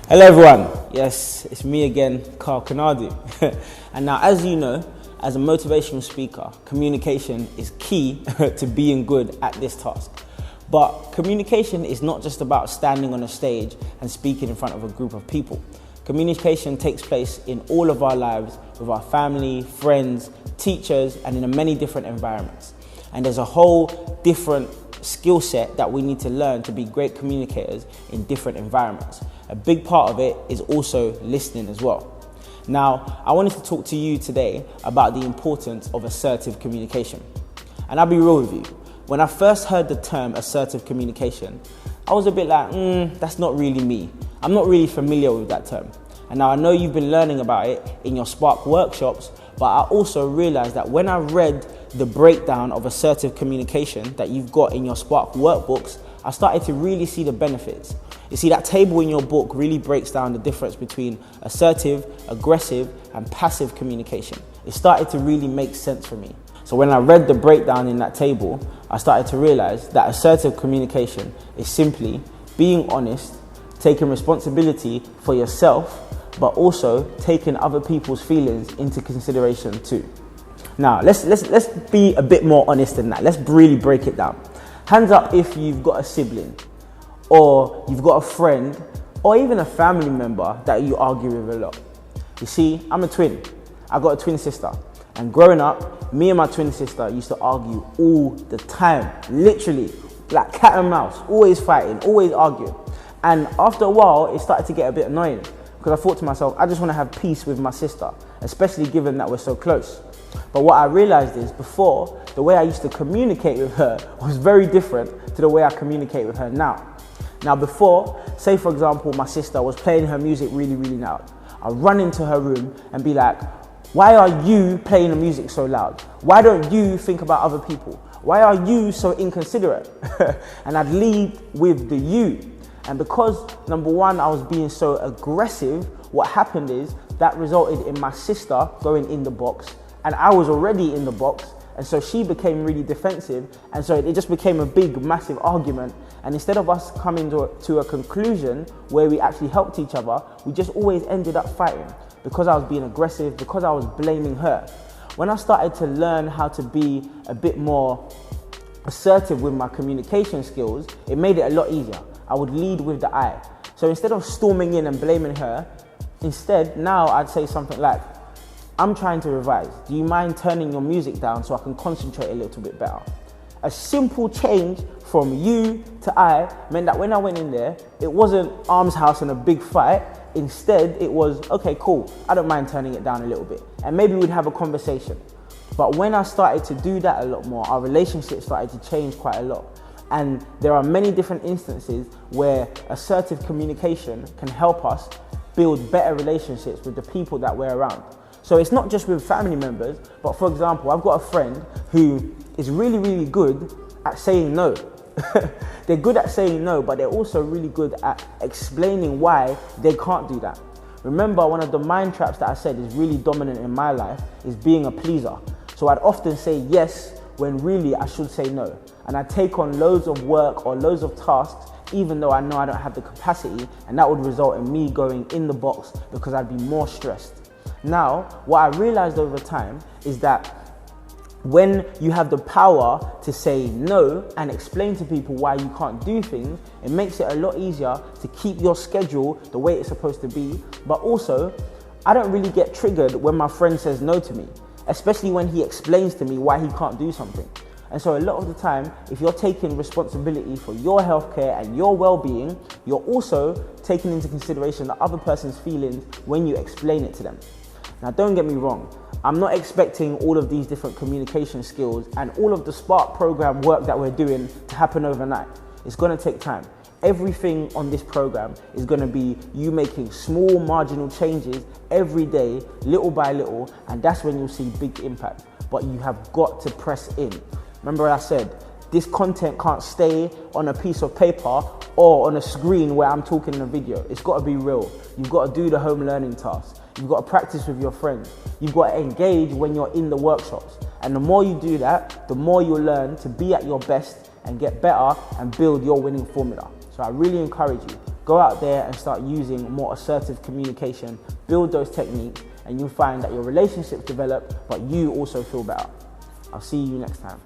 Hello everyone, yes, it's me again, Carl Canardi. And now, as you know, as a motivational speaker, communication is key to being good at this task. But communication is not just about standing on a stage and speaking in front of a group of people. Communication takes place in all of our lives with our family, friends, teachers, and in many different environments. And there's a whole different skill set that we need to learn to be great communicators in different environments. A big part of it is also listening as well. Now, I wanted to talk to you today about the importance of assertive communication. And I'll be real with you. When I first heard the term assertive communication, I was a bit like, that's not really me. I'm not really familiar with that term. And now I know you've been learning about it in your Spark workshops, but I also realized that when I read the breakdown of assertive communication that you've got in your Spark workbooks, I started to really see the benefits. You see, that table in your book really breaks down the difference between assertive, aggressive, and passive communication. It started to really make sense for me. So when I read the breakdown in that table, I started to realize that assertive communication is simply being honest, taking responsibility for yourself, but also taking other people's feelings into consideration too. Now, let's be a bit more honest than that. Let's really break it down. Hands up if you've got a sibling, or you've got a friend, or even a family member that you argue with a lot. You see, I'm a twin. I got a twin sister. And growing up, me and my twin sister used to argue all the time, literally, like cat and mouse, always fighting, always arguing. And after a while, it started to get a bit annoying because I thought to myself, I just want to have peace with my sister, especially given that we're so close. But what I realized is before, the way I used to communicate with her was very different to the way I communicate with her now. Now before, say for example, my sister was playing her music really, really loud. I'd run into her room and be like, why are you playing the music so loud? Why don't you think about other people? Why are you so inconsiderate? And I'd lead with the you. And because, number one, I was being so aggressive, what happened is that resulted in my sister going in the box, and I was already in the box, and so she became really defensive, and so it just became a big, massive argument. And instead of us coming to a conclusion where we actually helped each other, we just always ended up fighting because I was being aggressive, because I was blaming her. When I started to learn how to be a bit more assertive with my communication skills, it made it a lot easier. I would lead with the I. So instead of storming in and blaming her, instead now I'd say something like, I'm trying to revise. Do you mind turning your music down so I can concentrate a little bit better? A simple change from you to I meant that when I went in there, it wasn't arms house and a big fight. Instead, it was, okay, cool, I don't mind turning it down a little bit. And maybe we'd have a conversation. But when I started to do that a lot more, our relationship started to change quite a lot. And there are many different instances where assertive communication can help us build better relationships with the people that we're around. So it's not just with family members, but for example, I've got a friend who is really, really good at saying no. They're good at saying no, but they're also really good at explaining why they can't do that. Remember, one of the mind traps that I said is really dominant in my life is being a pleaser. So I'd often say yes when really I should say no. And I take on loads of work or loads of tasks even though I know I don't have the capacity, and that would result in me going in the box because I'd be more stressed. Now, what I realized over time is that when you have the power to say no and explain to people why you can't do things, it makes it a lot easier to keep your schedule the way it's supposed to be. But also, I don't really get triggered when my friend says no to me, especially when he explains to me why he can't do something. And so a lot of the time, if you're taking responsibility for your healthcare and your well-being, you're also taking into consideration the other person's feelings when you explain it to them. Now, don't get me wrong. I'm not expecting all of these different communication skills and all of the Spark program work that we're doing to happen overnight. It's going to take time. Everything on this program is going to be you making small marginal changes every day, little by little, and that's when you'll see big impact. But you have got to press in. Remember I said, this content can't stay on a piece of paper or on a screen where I'm talking in a video. It's got to be real. You've got to do the home learning tasks. You've got to practice with your friends. You've got to engage when you're in the workshops. And the more you do that, the more you'll learn to be at your best and get better and build your winning formula. So I really encourage you, Go out there and start using more assertive communication, build those techniques, and you'll find that your relationships develop, but you also feel better. I'll see you next time.